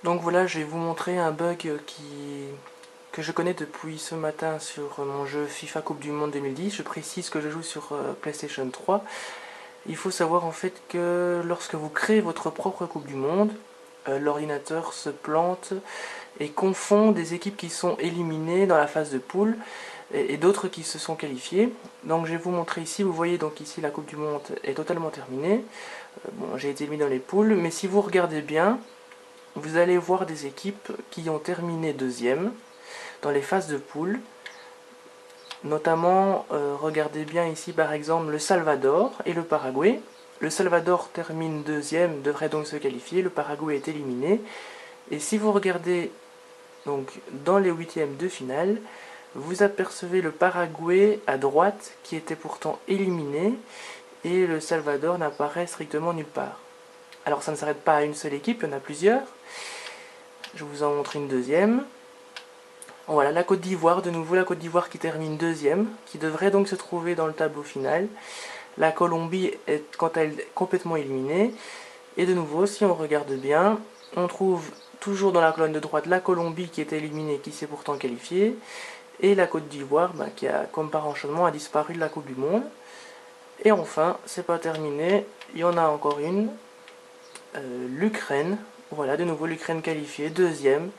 Donc voilà, je vais vous montrer un bug que je connais depuis ce matin sur mon jeu FIFA Coupe du Monde 2010. Je précise que je joue sur PlayStation 3. Il faut savoir en fait que lorsque vous créez votre propre Coupe du Monde, l'ordinateur se plante et confond des équipes qui sont éliminées dans la phase de poule et d'autres qui se sont qualifiées. Donc je vais vous montrer ici, vous voyez donc ici la Coupe du Monde est totalement terminée. Bon, j'ai été éliminé dans les poules, mais si vous regardez bien, vous allez voir des équipes qui ont terminé deuxième dans les phases de poule. Notamment, regardez bien ici par exemple le Salvador et le Paraguay. Le Salvador termine deuxième, devrait donc se qualifier, le Paraguay est éliminé. Et si vous regardez donc dans les huitièmes de finale, vous apercevez le Paraguay à droite qui était pourtant éliminé et le Salvador n'apparaît strictement nulle part. Alors ça ne s'arrête pas à une seule équipe, il y en a plusieurs. Je vous en montre une deuxième. Voilà, la Côte d'Ivoire, de nouveau la Côte d'Ivoire qui termine deuxième, qui devrait donc se trouver dans le tableau final. La Colombie est quant à elle complètement éliminée. Et de nouveau, si on regarde bien, on trouve toujours dans la colonne de droite la Colombie qui est éliminée, qui s'est pourtant qualifiée, et la Côte d'Ivoire qui a, comme par enchaînement, a disparu de la Coupe du Monde. Et enfin, c'est pas terminé, il y en a encore une, l'Ukraine. Voilà, de nouveau l'Ukraine qualifiée, deuxième,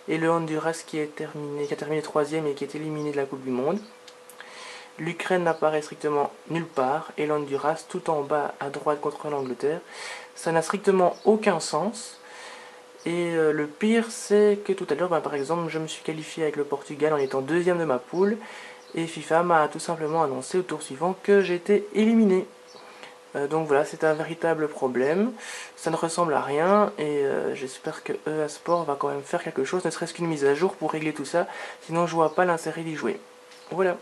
et le Honduras qui a terminé troisième et qui est éliminé de la Coupe du Monde. L'Ukraine n'apparaît strictement nulle part, et l'Honduras tout en bas à droite contre l'Angleterre. Ça n'a strictement aucun sens. Et le pire, c'est que tout à l'heure, par exemple, je me suis qualifié avec le Portugal en étant deuxième de ma poule, et FIFA m'a tout simplement annoncé au tour suivant que j'étais éliminé. Donc voilà, c'est un véritable problème. Ça ne ressemble à rien et j'espère que EA Sport va quand même faire quelque chose, ne serait-ce qu'une mise à jour pour régler tout ça. Sinon, je vois pas l'intérêt d'y jouer. Voilà.